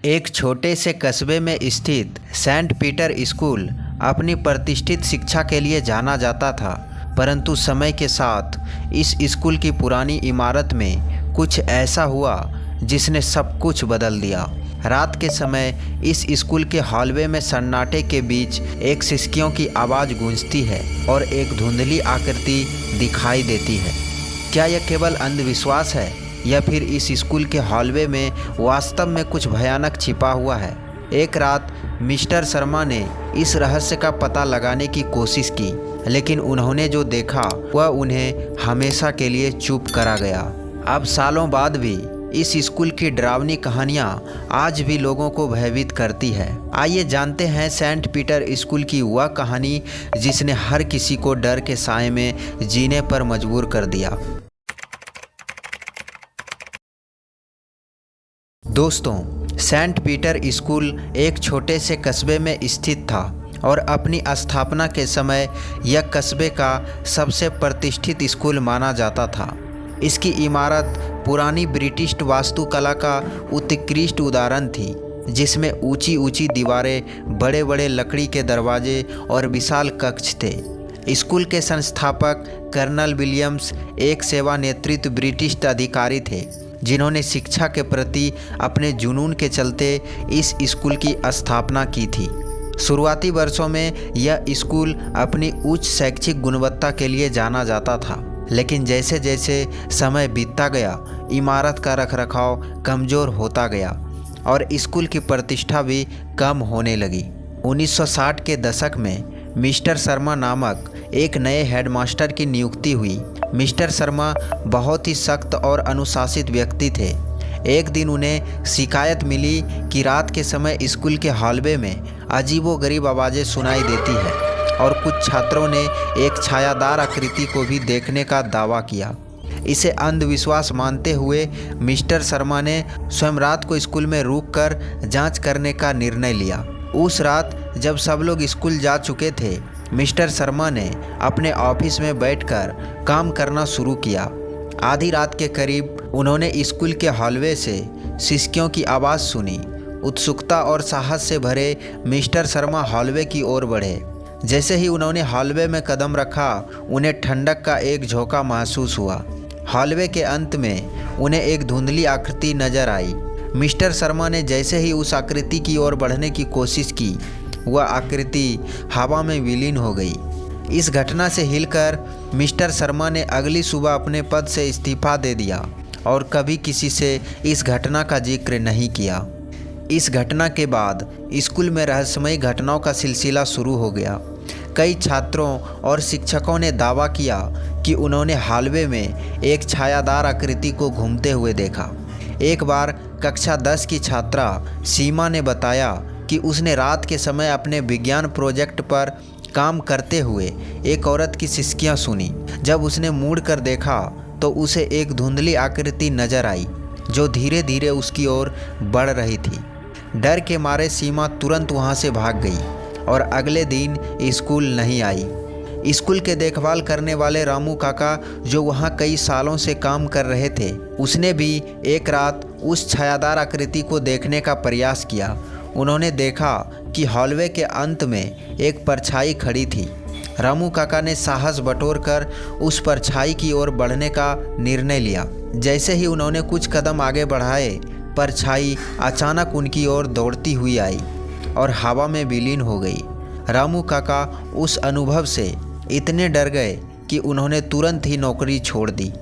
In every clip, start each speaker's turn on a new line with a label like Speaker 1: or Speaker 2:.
Speaker 1: एक छोटे से कस्बे में स्थित सेंट पीटर स्कूल अपनी प्रतिष्ठित शिक्षा के लिए जाना जाता था। परंतु समय के साथ इस स्कूल की पुरानी इमारत में कुछ ऐसा हुआ जिसने सब कुछ बदल दिया। रात के समय इस स्कूल के हॉलवे में सन्नाटे के बीच एक सिसकियों की आवाज़ गूंजती है और एक धुंधली आकृति दिखाई देती है। क्या यह केवल अंधविश्वास है या फिर इस स्कूल के हॉलवे में वास्तव में कुछ भयानक छिपा हुआ है? एक रात मिस्टर शर्मा ने इस रहस्य का पता लगाने की कोशिश की, लेकिन उन्होंने जो देखा वह उन्हें हमेशा के लिए चुप करा गया। अब सालों बाद भी इस स्कूल की डरावनी कहानियाँ आज भी लोगों को भयभीत करती है। आइए जानते हैं सेंट पीटर स्कूल की वह कहानी जिसने हर किसी को डर के साए में जीने पर मजबूर कर दिया। दोस्तों, सेंट पीटर स्कूल एक छोटे से कस्बे में स्थित था और अपनी स्थापना के समय यह कस्बे का सबसे प्रतिष्ठित स्कूल माना जाता था। इसकी इमारत पुरानी ब्रिटिश वास्तुकला का उत्कृष्ट उदाहरण थी, जिसमें ऊंची ऊंची दीवारें, बड़े बड़े लकड़ी के दरवाजे और विशाल कक्ष थे। स्कूल के संस्थापक कर्नल विलियम्स एक सेवा नेतृत्व ब्रिटिश अधिकारी थे, जिन्होंने शिक्षा के प्रति अपने जुनून के चलते इस स्कूल की स्थापना की थी। शुरुआती वर्षों में यह स्कूल अपनी उच्च शैक्षिक गुणवत्ता के लिए जाना जाता था, लेकिन जैसे जैसे समय बीतता गया, इमारत का रखरखाव कमज़ोर होता गया और स्कूल की प्रतिष्ठा भी कम होने लगी। 1960 के दशक में मिस्टर शर्मा नामक एक नए हेडमास्टर की नियुक्ति हुई। मिस्टर शर्मा बहुत ही सख्त और अनुशासित व्यक्ति थे। एक दिन उन्हें शिकायत मिली कि रात के समय स्कूल के हॉलवे में अजीबोगरीब आवाज़ें सुनाई देती है और कुछ छात्रों ने एक छायादार आकृति को भी देखने का दावा किया। इसे अंधविश्वास मानते हुए मिस्टर शर्मा ने स्वयं रात को स्कूल में रुककर जांच करने का निर्णय लिया। उस रात जब सब लोग स्कूल जा चुके थे, मिस्टर शर्मा ने अपने ऑफिस में बैठकर काम करना शुरू किया। आधी रात के करीब उन्होंने स्कूल के हॉलवे से सिसकियों की आवाज़ सुनी। उत्सुकता और साहस से भरे मिस्टर शर्मा हॉलवे की ओर बढ़े। जैसे ही उन्होंने हॉलवे में कदम रखा, उन्हें ठंडक का एक झोंका महसूस हुआ। हॉलवे के अंत में उन्हें एक धुंधली आकृति नजर आई। मिस्टर शर्मा ने जैसे ही उस आकृति की ओर बढ़ने की कोशिश की, वह आकृति हवा में विलीन हो गई। इस घटना से हिलकर मिस्टर शर्मा ने अगली सुबह अपने पद से इस्तीफा दे दिया और कभी किसी से इस घटना का जिक्र नहीं किया। इस घटना के बाद स्कूल में रहस्यमयी घटनाओं का सिलसिला शुरू हो गया। कई छात्रों और शिक्षकों ने दावा किया कि उन्होंने हॉलवे में एक छायादार आकृति को घूमते हुए देखा। एक बार कक्षा 10 की छात्रा सीमा ने बताया कि उसने रात के समय अपने विज्ञान प्रोजेक्ट पर काम करते हुए एक औरत की सिसकियां सुनी। जब उसने मुड़कर देखा तो उसे एक धुंधली आकृति नजर आई जो धीरे धीरे उसकी ओर बढ़ रही थी। डर के मारे सीमा तुरंत वहां से भाग गई और अगले दिन स्कूल नहीं आई। स्कूल के देखभाल करने वाले रामू काका, जो वहां कई सालों से काम कर रहे थे, उसने भी एक रात उस छायादार आकृति को देखने का प्रयास किया। उन्होंने देखा कि हॉलवे के अंत में एक परछाई खड़ी थी। रामू काका ने साहस बटोरकर उस परछाई की ओर बढ़ने का निर्णय लिया। जैसे ही उन्होंने कुछ कदम आगे बढ़ाए, परछाई अचानक उनकी ओर दौड़ती हुई आई और हवा में विलीन हो गई। रामू काका उस अनुभव से इतने डर गए कि उन्होंने तुरंत ही नौकरी छोड़ दी।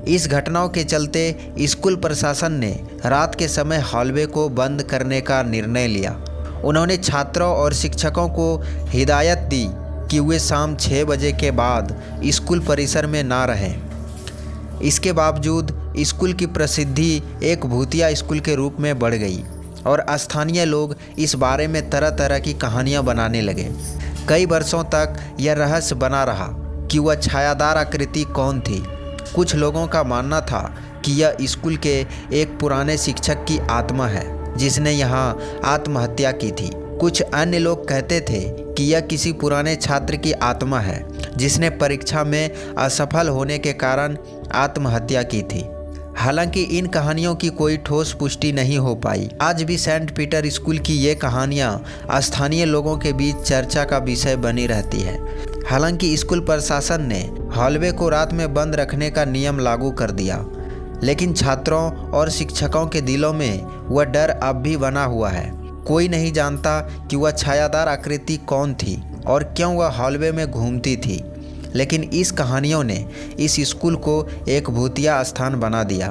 Speaker 1: इस घटनाओं के चलते स्कूल प्रशासन ने रात के समय हॉलवे को बंद करने का निर्णय लिया। उन्होंने छात्रों और शिक्षकों को हिदायत दी कि वे शाम 6 बजे के बाद स्कूल परिसर में ना रहें। इसके बावजूद स्कूल की प्रसिद्धि एक भूतिया स्कूल के रूप में बढ़ गई और स्थानीय लोग इस बारे में तरह तरह की कहानियां बनाने लगे। कई वर्षों तक यह रहस्य बना रहा कि वह छायादार आकृति कौन थी। कुछ लोगों का मानना था कि यह स्कूल के एक पुराने शिक्षक की आत्मा है जिसने यहाँ आत्महत्या की थी। कुछ अन्य लोग कहते थे कि यह किसी पुराने छात्र की आत्मा है जिसने परीक्षा में असफल होने के कारण आत्महत्या की थी। हालांकि इन कहानियों की कोई ठोस पुष्टि नहीं हो पाई। आज भी सेंट पीटर स्कूल की ये कहानियाँ स्थानीय लोगों के बीच चर्चा का विषय बनी रहती है। हालांकि स्कूल प्रशासन ने हॉलवे को रात में बंद रखने का नियम लागू कर दिया, लेकिन छात्रों और शिक्षकों के दिलों में वह डर अब भी बना हुआ है। कोई नहीं जानता कि वह छायादार आकृति कौन थी और क्यों वह हॉलवे में घूमती थी, लेकिन इस कहानियों ने इस स्कूल को एक भूतिया स्थान बना दिया।